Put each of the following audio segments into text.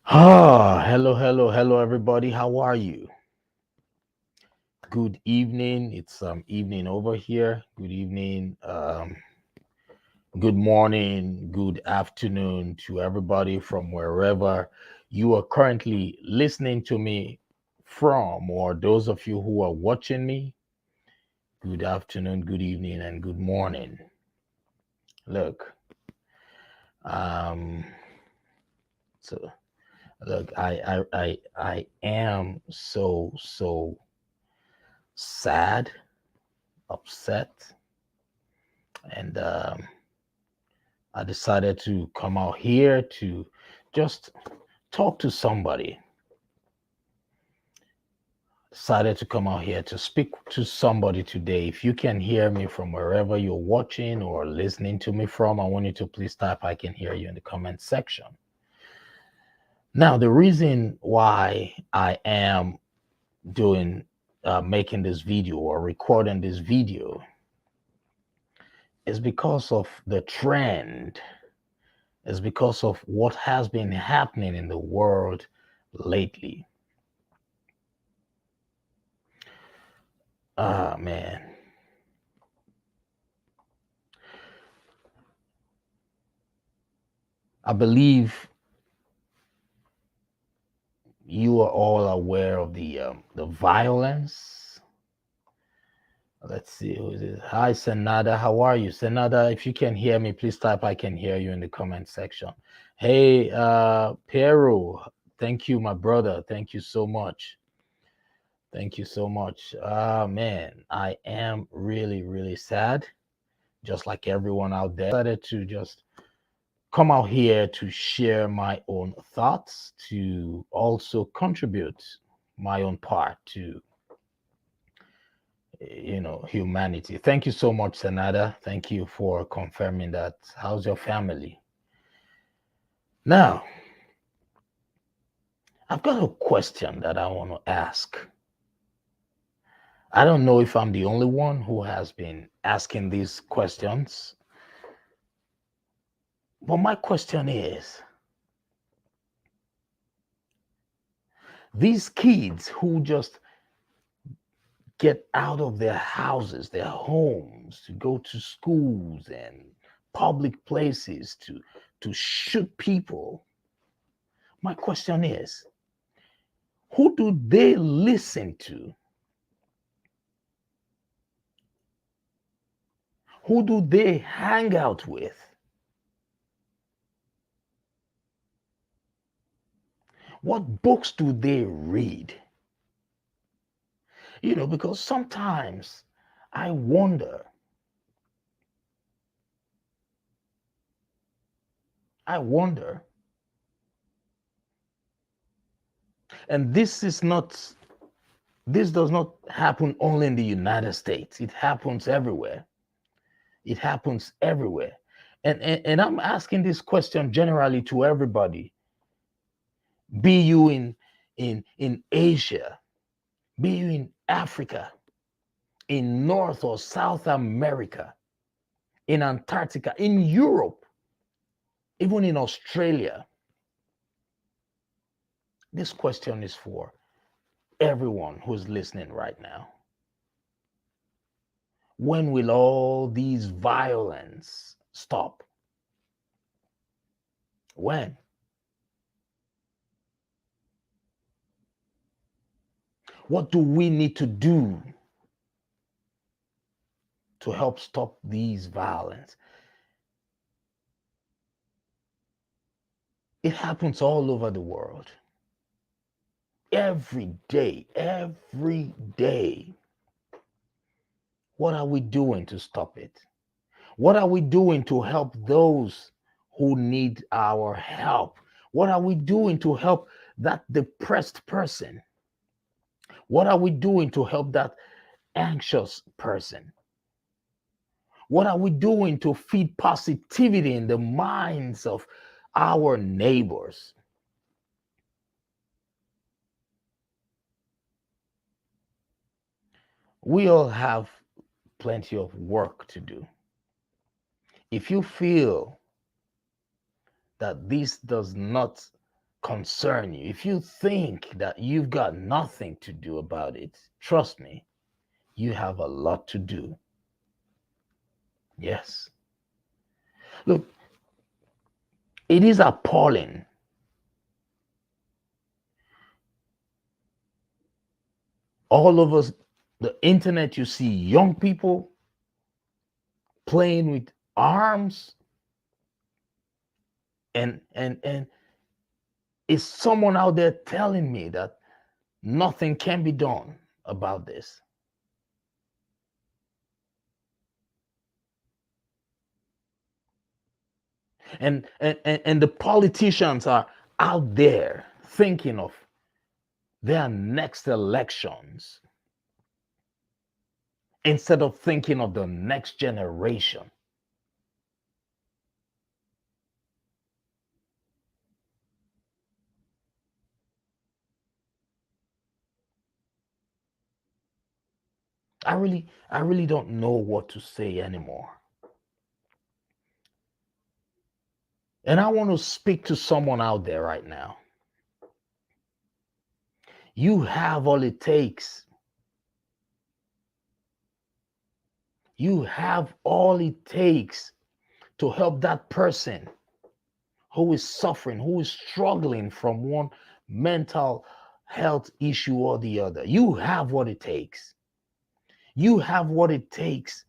Hello, everybody. How are you? Good evening. It's evening over here. Good evening. Good morning. Good afternoon to everybody from wherever you are currently listening to me from, or those of you who are watching me. Good afternoon, good evening, and good morning. Look, um, so I am so sad, upset, and I decided to come out here to just talk to somebody. Decided to come out here to speak to somebody today. If you can hear me from wherever you're watching or listening to me from, I want you to please type I can hear you in the comment section. Now, the reason why I am doing making this video or recording this video is because of the trend, is because of what has been happening in the world lately. Ah, man. I believe you are all aware of the violence. Let's see who is it. Hi, Senada. How are you, Senada? If you can hear me, please type I can hear you in the comment section. Hey, Peru. Thank you, my brother. Thank you so much. Thank you so much. Ah, man, I am really sad, just like everyone out there. I decided to just come out here to share my own thoughts, to also contribute my own part to humanity. Thank you so much, Sanada. Thank you for confirming that. How's your family? Now, I've got a question that I want to ask. I don't know if I'm the only one who has been asking these questions, but my question is, these kids who just get out of their houses, their homes, to go to schools and public places to shoot people. My question is, who do they listen to? Who do they hang out with? What books do they read? Because sometimes I wonder, I wonder, and this does not happen only in the United States. It happens everywhere. It happens everywhere. And I'm asking this question generally to everybody. Be you in Asia, be you in Africa, in North or South America, in Antarctica, in Europe, even in Australia. This question is for everyone who's listening right now. When will all these violence stop? When? What do we need to do to help stop these violence? It happens all over the world. Every day, every day. What are we doing to stop it? What are we doing to help those who need our help? What are we doing to help that depressed person? What are we doing to help that anxious person? What are we doing to feed positivity in the minds of our neighbors? We all have plenty of work to do. If you feel that this does not concern you, if you think that you've got nothing to do about it, trust me, you have a lot to do. Yes. Look, it is appalling. All of us, the internet, you see young people playing with arms, and is someone out there telling me that nothing can be done about this? And the politicians are out there thinking of their next elections instead of thinking of the next generation. I really don't know what to say anymore. And I want to speak to someone out there right now. You have all it takes. You have all it takes to help that person who is suffering, who is struggling from one mental health issue or the other. You have what it takes. You have what it takes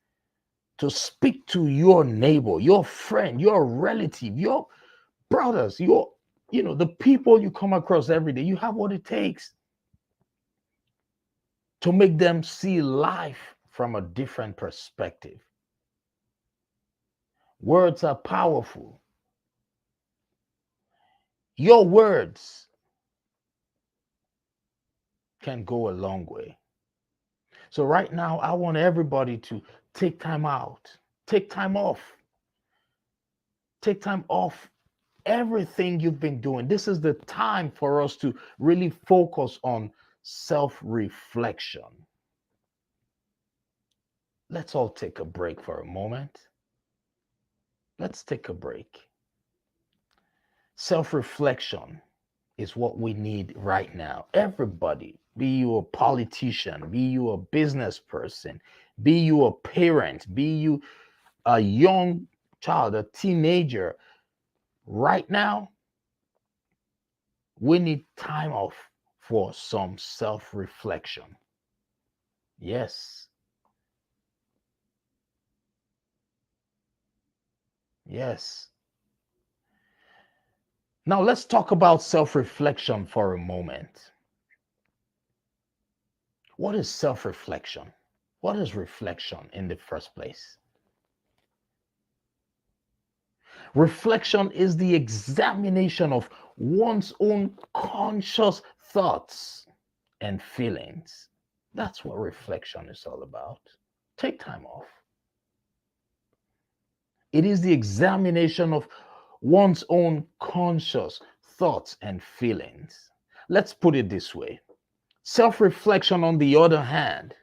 to speak to your neighbor, your friend, your relative, your brothers, the people you come across every day. You have what it takes to make them see life from a different perspective. Words are powerful. Your words can go a long way. So right now, I want everybody to take time out, take time off, take time off everything you've been doing. This is the time for us to really focus on self-reflection. Let's all take a break for a moment. Let's take a break. Self-reflection is what we need right now. Everybody, be you a politician, be you a business person, be you a parent, be you a young child, a teenager, right now, we need time off for some self reflection. Yes, yes. Now, let's talk about self reflection for a moment. What is self reflection? What is reflection in the first place? Reflection is the examination of one's own conscious thoughts and feelings. That's what reflection is all about. Take time off. It is the examination of one's own conscious thoughts and feelings. Let's put it this way. Self reflection, on the other hand,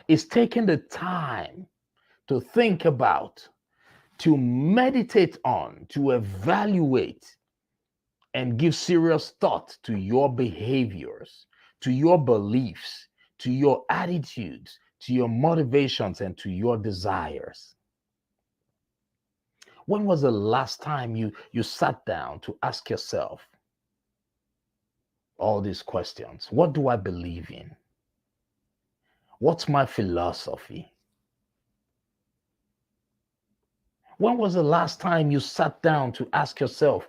is taking the time to think about, to meditate on, to evaluate, and give serious thought to your behaviors, to your beliefs, to your attitudes, to your motivations, and to your desires. When was the last time you sat down to ask yourself all these questions? What do I believe in? What's my philosophy? When was the last time you sat down to ask yourself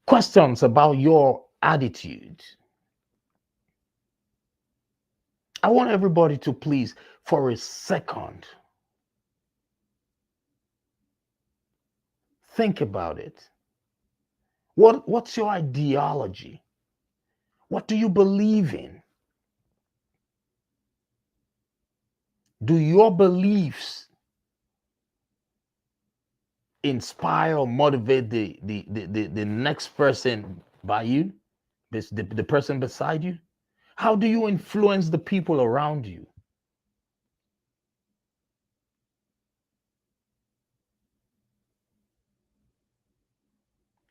questions about your attitude? I want everybody to please, for a second, think about it. What's your ideology? What do you believe in? Do your beliefs inspire or motivate the next person by you, the person beside you? How do you influence the people around you?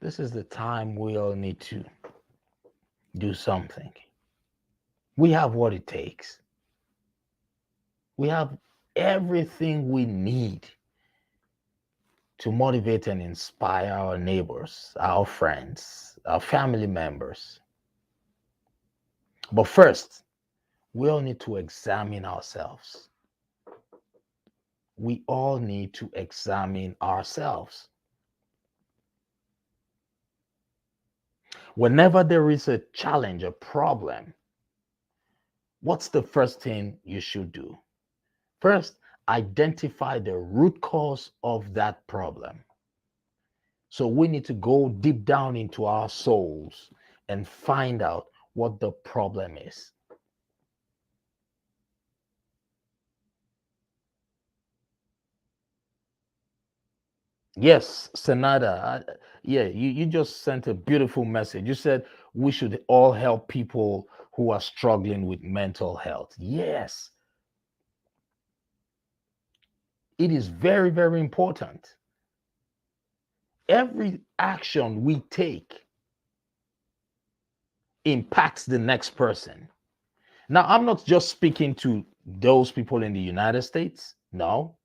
This is the time we all need to do something. We have what it takes. We have everything we need to motivate and inspire our neighbors, our friends, our family members. But first, we all need to examine ourselves. We all need to examine ourselves. Whenever there is a challenge, a problem, what's the first thing you should do? First, identify the root cause of that problem. So we need to go deep down into our souls and find out what the problem is. Yes, Senada. Yeah, you just sent a beautiful message. You said we should all help people who are struggling with mental health. Yes, it is very, very important. Every action we take impacts the next person. Now, I'm not just speaking to those people in the United States. No,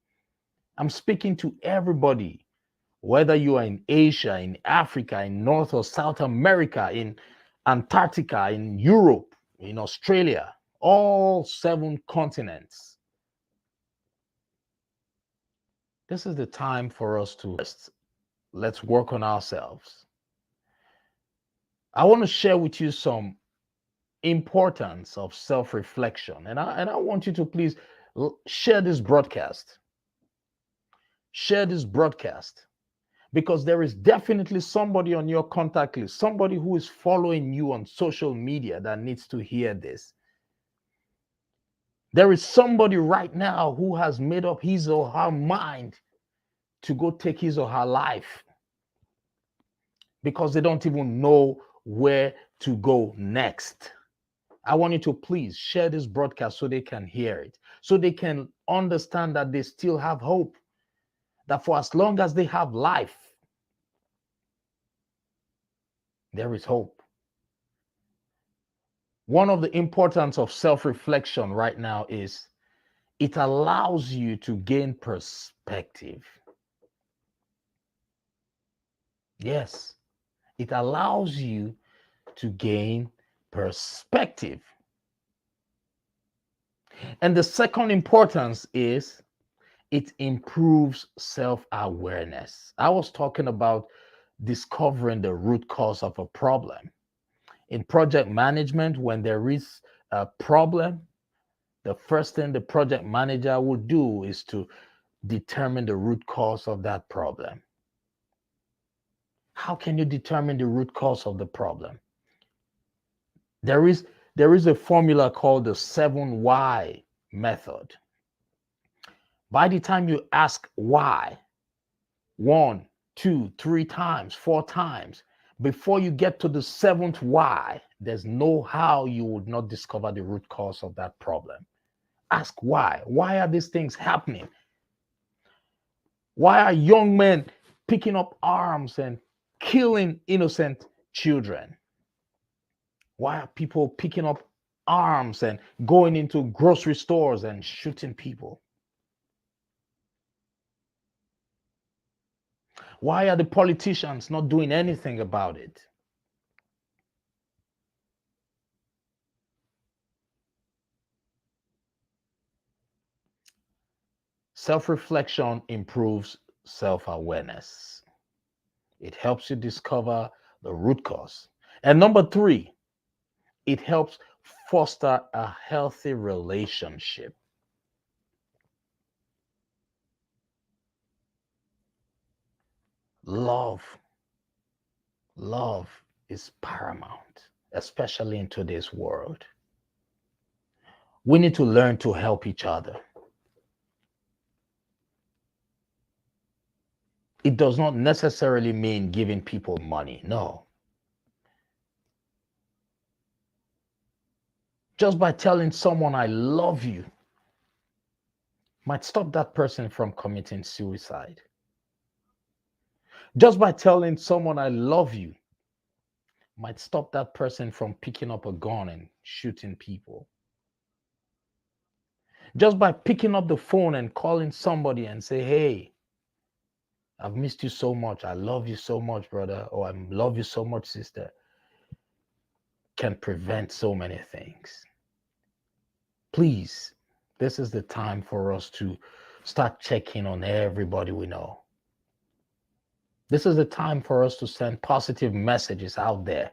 I'm speaking to everybody, whether you are in Asia, in Africa, in North or South America, in Antarctica, in Europe, in Australia, all 7 continents. This is the time for us to let's work on ourselves. I want to share with you some importance of self-reflection, and I want you to please share this broadcast. Share this broadcast because there is definitely somebody on your contact list, somebody who is following you on social media that needs to hear this. There is somebody right now who has made up his or her mind to go take his or her life because they don't even know where to go next. I want you to please share this broadcast so they can hear it, so they can understand that they still have hope, that for as long as they have life, there is hope. One of the importance of self-reflection right now is it allows you to gain perspective. Yes, it allows you to gain perspective. And the second importance is it improves self-awareness. I was talking about discovering the root cause of a problem. In project management, when there is a problem, the first thing the project manager will do is to determine the root cause of that problem. How can you determine the root cause of the problem? There is a formula called the 7 why method. By the time you ask why 1, 2, 3 times, 4 times, before you get to the 7th why, there's no how you would not discover the root cause of that problem. Ask why. Why are these things happening? Why are young men picking up arms and killing innocent children? Why are people picking up arms and going into grocery stores and shooting people? Why are the politicians not doing anything about it? Self-reflection improves self-awareness. It helps you discover the root cause. And number 3, it helps foster a healthy relationship. Love is paramount, especially in today's world. We need to learn to help each other. It does not necessarily mean giving people money. No. Just by telling someone I love you might stop that person from committing suicide. Just by telling someone I love you might stop that person from picking up a gun and shooting people. Just by picking up the phone and calling somebody and say, hey, I've missed you so much. I love you so much, brother. Or I love you so much, sister, can prevent so many things. Please, this is the time for us to start checking on everybody we know. This is the time for us to send positive messages out there.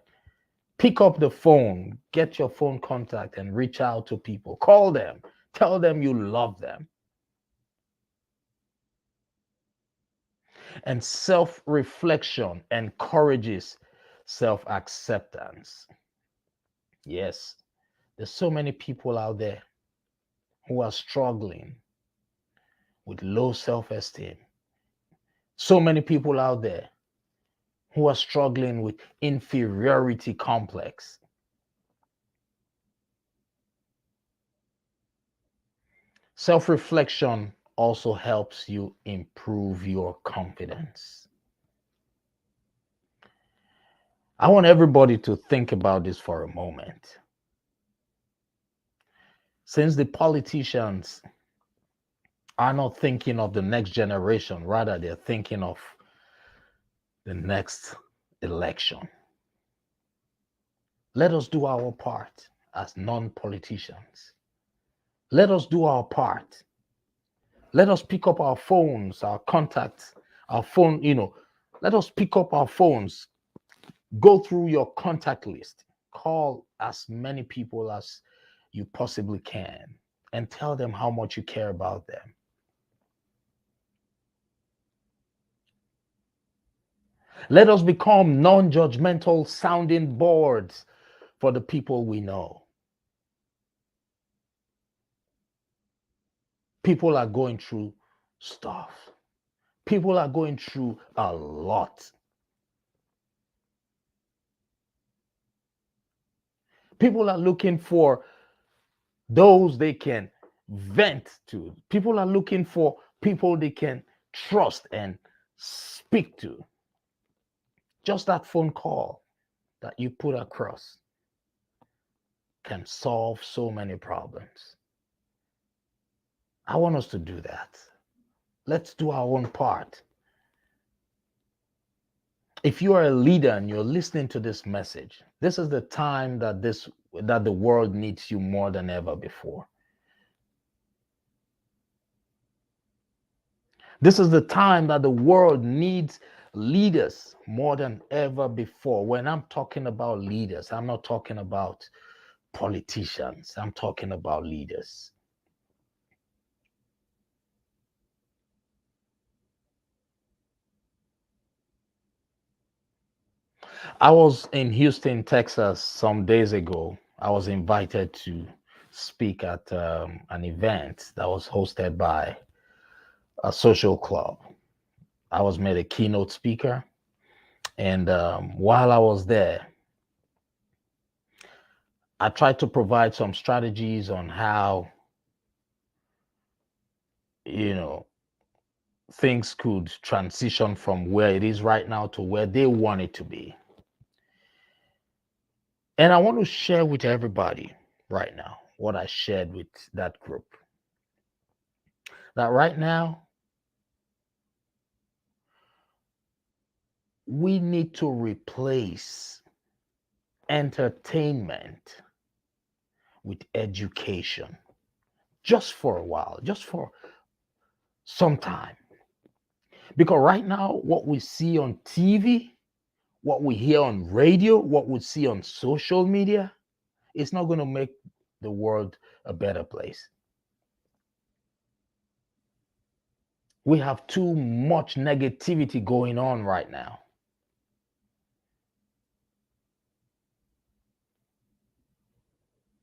Pick up the phone, get your phone contact, and reach out to people. Call them, tell them you love them. And self reflection encourages self acceptance. Yes, there's so many people out there who are struggling with low self esteem. So many people out there who are struggling with inferiority complex. Self reflection also helps you improve your confidence. I want everybody to think about this for a moment. Since the politicians are not thinking of the next generation, rather, they're thinking of the next election. Let us do our part as non politicians. Let us do our part. Let us pick up our phones, our contacts, our phone, let us pick up our phones, go through your contact list, call as many people as you possibly can, and tell them how much you care about them. Let us become non judgmental sounding boards for the people we know. People are going through stuff. People are going through a lot. People are looking for those they can vent to. People are looking for people they can trust and speak to. Just that phone call that you put across can solve so many problems. I want us to do that. Let's do our own part. If you are a leader and you're listening to this message, this is the time that the world needs you more than ever before. This is the time that the world needs leaders more than ever before. When I'm talking about leaders, I'm not talking about politicians. I'm talking about leaders. I was in Houston, Texas some days ago. I was invited to speak at an event that was hosted by a social club. I was made a keynote speaker. And while I was there, I tried to provide some strategies on how, you know, things could transition from where it is right now to where they want it to be. And I want to share with everybody right now what I shared with that group. That right now, we need to replace entertainment with education just for a while, just for some time. Because right now, what we see on TV, what we hear on radio, what we see on social media, it's not going to make the world a better place. We have too much negativity going on right now.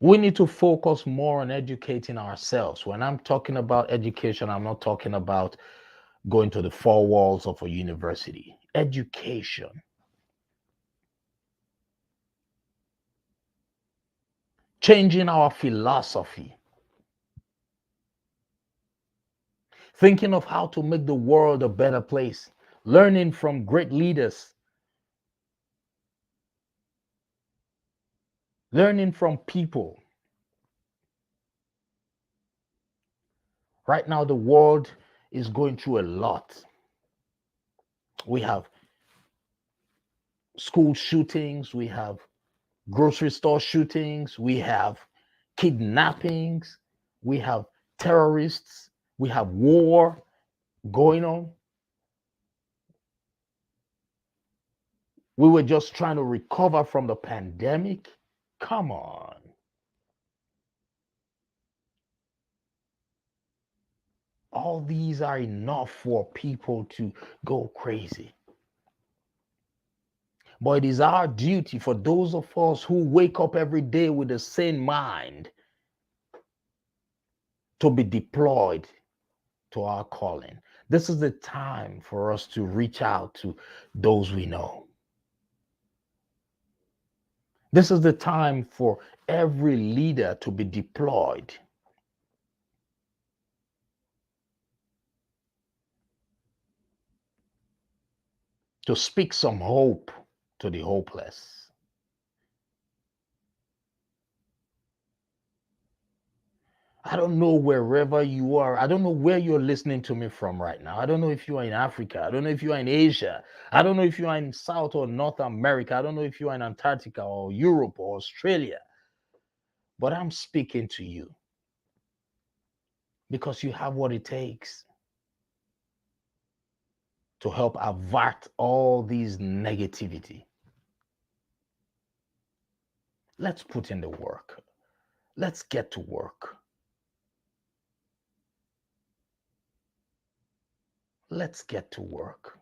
We need to focus more on educating ourselves. When I'm talking about education, I'm not talking about going to the four walls of a university. Education. Changing our philosophy. Thinking of how to make the world a better place. learning from great leaders, learning from people. Right now, the world is going through a lot. We have school shootings, we have grocery store shootings, we have kidnappings, we have terrorists, we have war going on. We were just trying to recover from the pandemic. Come on. All these are enough for people to go crazy. But it is our duty for those of us who wake up every day with the same mind to be deployed to our calling. This is the time for us to reach out to those we know. This is the time for every leader to be deployed. To speak some hope to the hopeless. I don't know wherever you are. I don't know where you're listening to me from right now. I don't know if you are in Africa. I don't know if you are in Asia. I don't know if you are in South or North America. I don't know if you are in Antarctica or Europe or Australia. But I'm speaking to you because you have what it takes to help avert all these negativity. Let's put in the work. Let's get to work. Let's get to work.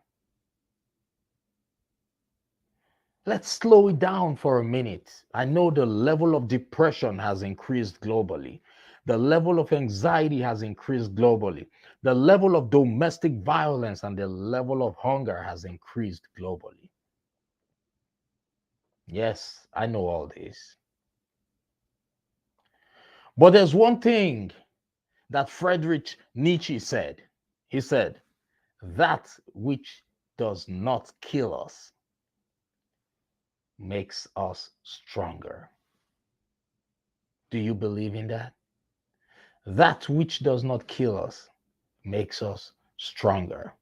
Let's slow it down for a minute. I know the level of depression has increased globally. The level of anxiety has increased globally. The level of domestic violence and the level of hunger has increased globally. Yes, I know all this. But there's one thing that Friedrich Nietzsche said. He said, that which does not kill us makes us stronger. Do you believe in that? That which does not kill us makes us stronger.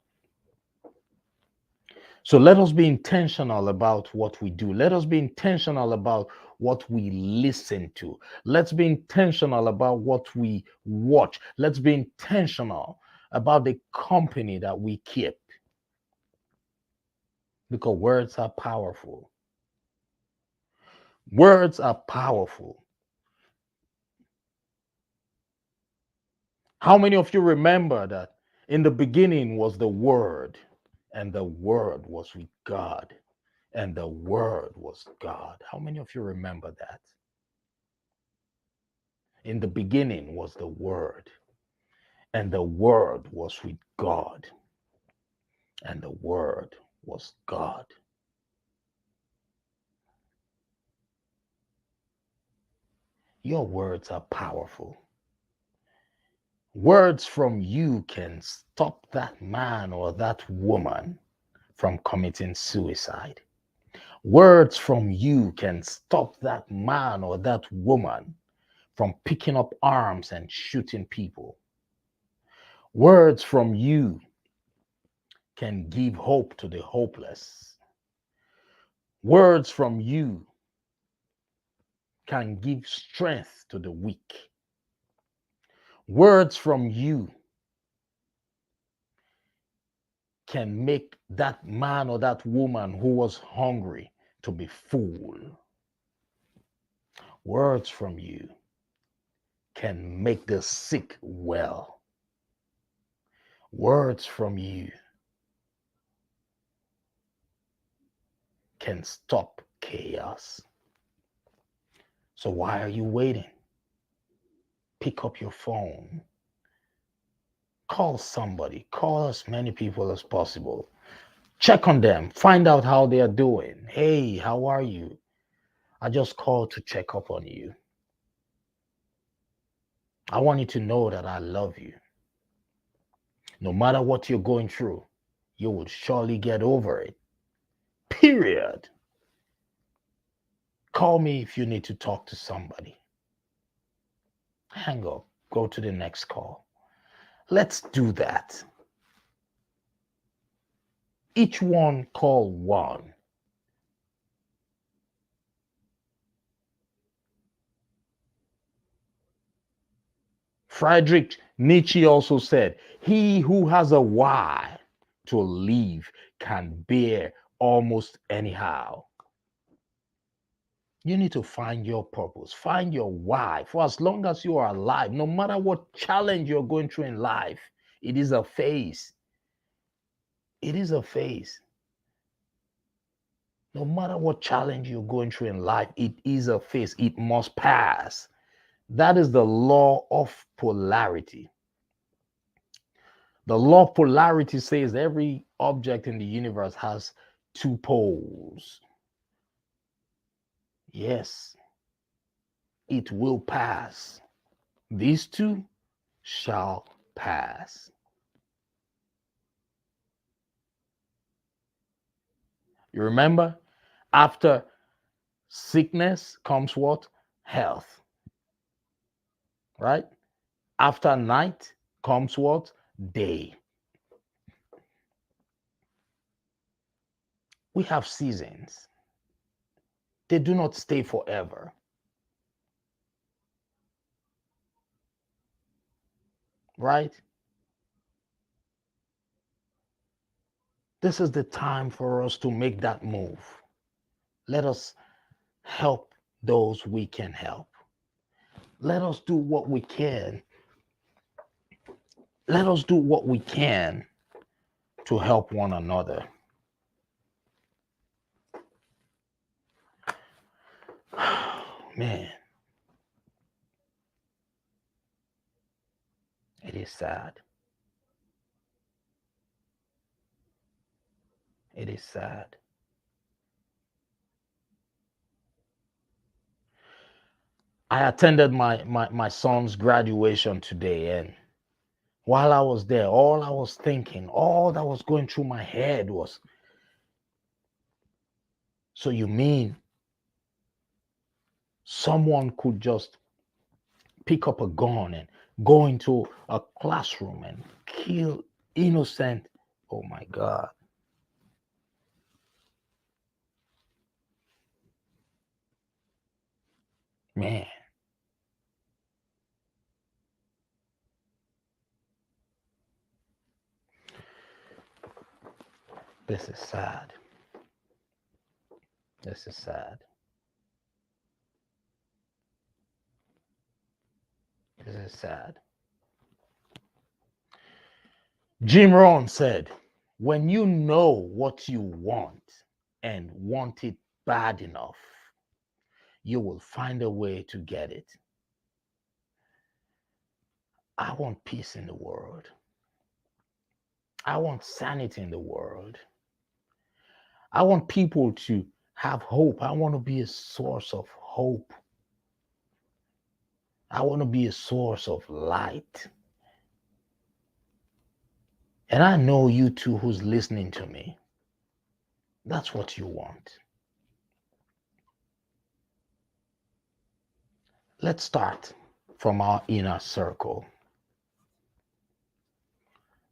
So let us be intentional about what we do. Let us be intentional about what we listen to. Let's be intentional about what we watch. Let's be intentional about the company that we keep. Because words are powerful. Words are powerful. How many of you remember that in the beginning was the Word, and the Word was with God, and the Word was God? How many of you remember that? In the beginning was the Word, and the Word was with God, and the Word was God. Your words are powerful. Words from you can stop that man or that woman from committing suicide. Words from you can stop that man or that woman from picking up arms and shooting people. Words from you can give hope to the hopeless. Words from you can give strength to the weak. Words from you can make that man or that woman who was hungry to be full. Words from you can make the sick well. Words from you can stop chaos. So why are you waiting? Pick up your phone. Call somebody. Call as many people as possible. Check on them. Find out how they are doing. Hey, how are you? I just called to check up on you. I want you to know that I love you. No matter what you're going through, You will surely get over it. Period. Call me if you need to talk to somebody. Hang up. Go to the next call. Let's do that. Each one call one. Friedrich Nietzsche also said, he who has a why to live can bear almost anyhow. You need to find your purpose, find your why. For as long as you are alive, no matter what challenge you're going through in life, it is a phase. It is a phase. No matter what challenge you're going through in life, it is a phase. It must pass. That is the law of polarity. The law of polarity says every object in the universe has two poles. Yes, it will pass. These two shall pass. You remember, after sickness comes what? Health. Right? After night comes what? Day. We have seasons. They do not stay forever. Right? This is the time for us to make that move. Let us help those we can help. Let us do what we can. Let us do what we can to help one another. Man, it is sad. It is sad. I attended my son's graduation today, and while I was there, all I was thinking, all that was going through my head was, so you mean someone could just pick up a gun and go into a classroom and kill innocent? Oh my God. Man, this is sad. This is sad. This is sad. Jim Rohn said, when you know what you want and want it bad enough, you will find a way to get it. I want peace in the world. I want sanity in the world. I want people to have hope. I want to be a source of hope. I want to be a source of light. And I know you too, who's listening to me. That's what you want. Let's start from our inner circle.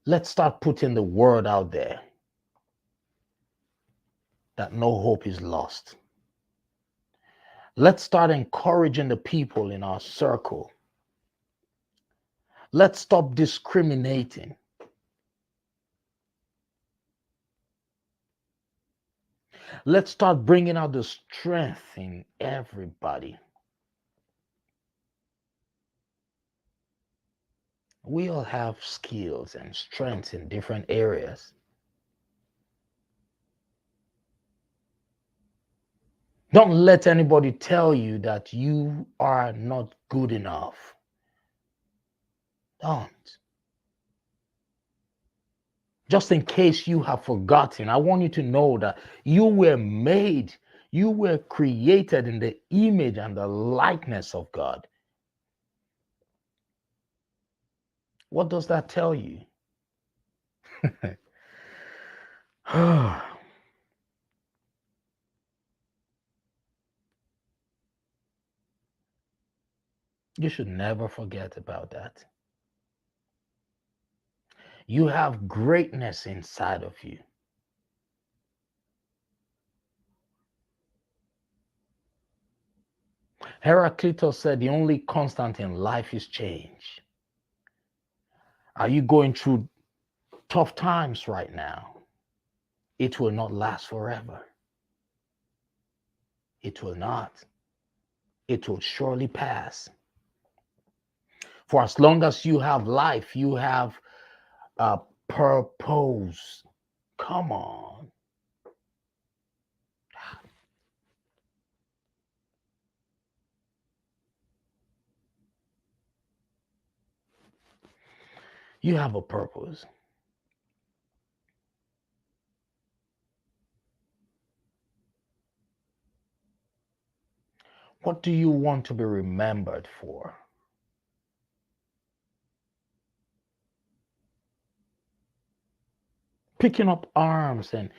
Let's start putting the word out there that no hope is lost. Let's start encouraging the people in our circle. Let's stop discriminating. Let's start bringing out the strength in everybody. We all have skills and strengths in different areas. Don't let anybody tell you that you are not good enough. Don't. Just in case you have forgotten, I want you to know that you were made, you were created in the image and the likeness of God. What does that tell you? You should never forget about that. You have greatness inside of you. Heraclitus said the only constant in life is change. Are you going through tough times right now? It will not last forever. It will not. It will surely pass. For as long as you have life, you have a purpose. Come on. You have a purpose. What do you want to be remembered for? Picking up arms and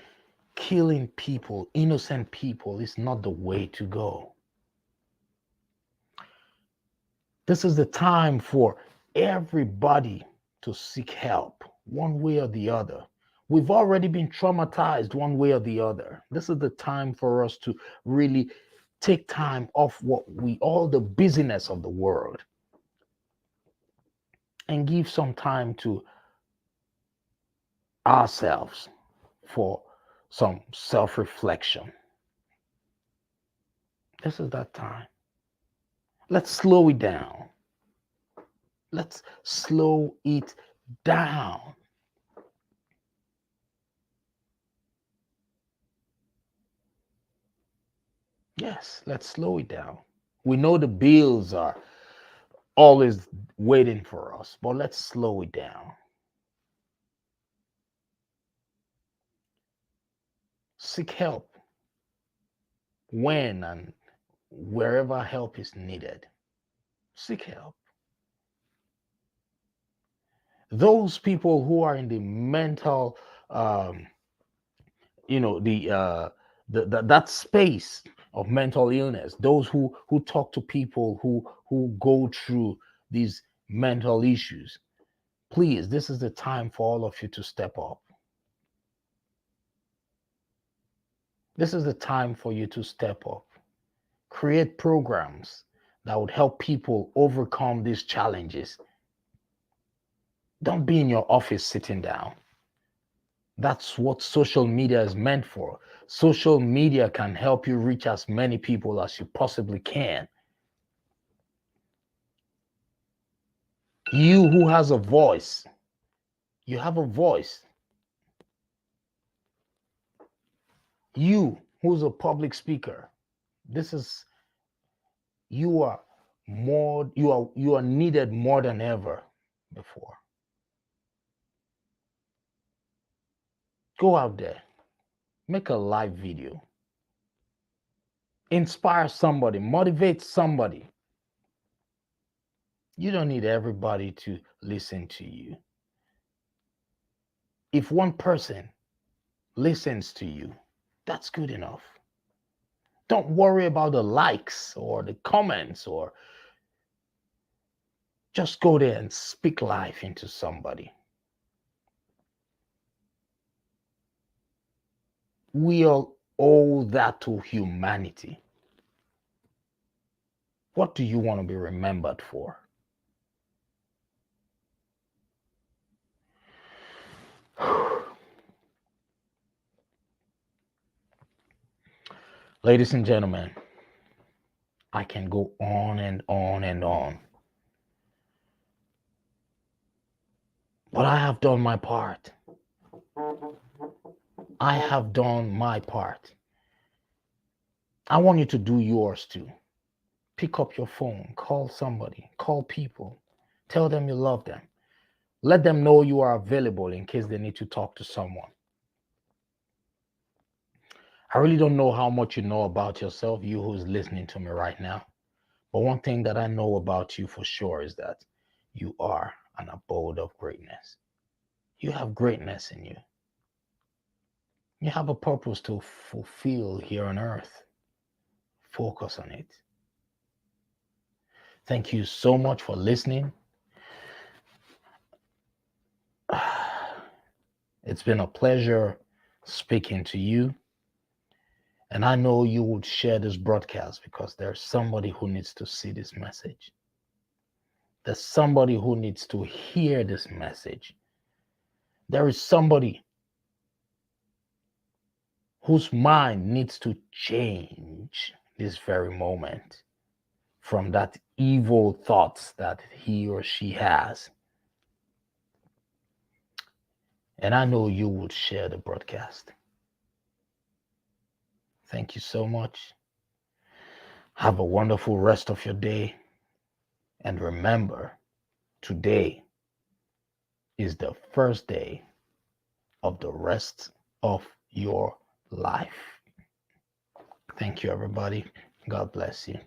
killing people, innocent people, is not the way to go. This is the time for everybody to seek help, one way or the other. We've already been traumatized one way or the other. This is the time for us to really take time off all the busyness of the world and give some time to ourselves for some self-reflection. This is that time. Let's slow it down. Let's slow it down. Yes, let's slow it down. We know the bills are always waiting for us, but let's slow it down. Seek help when and wherever help is needed. Seek help. Those people who are in the mental, um, you know, that space of mental illness, those who talk to people who go through these mental issues, please, this is the time for all of you to step up. This is the time for you to step up. Create programs that would help people overcome these challenges. Don't be in your office sitting down. That's what social media is meant for. Social media can help you reach as many people as you possibly can. You who has a voice, you have a voice. You who's a public speaker, this is you are you are needed more than ever before. Go out there, make a live video, inspire somebody, motivate somebody. You don't need everybody to listen to you. If one person listens to you, that's good enough. Don't worry about the likes or the comments, or just go there and speak life into somebody. We all owe that to humanity. What do you want to be remembered for? Ladies and gentlemen, I can go on and on and on. But I have done my part. I have done my part. I want you to do yours too. Pick up your phone, call somebody, call people, tell them you love them. Let them know you are available in case they need to talk to someone. I really don't know how much you know about yourself, you who's listening to me right now. But one thing that I know about you for sure is that you are an abode of greatness. You have greatness in you. You have a purpose to fulfill here on earth. Focus on it. Thank you so much for listening. It's been a pleasure speaking to you. And I know you would share this broadcast because there's somebody who needs to see this message. There's somebody who needs to hear this message. There is somebody whose mind needs to change this very moment from that evil thoughts that he or she has. And I know you would share the broadcast. Thank you so much. Have a wonderful rest of your day. And remember, today is the first day of the rest of your life. Thank you, everybody. God bless you.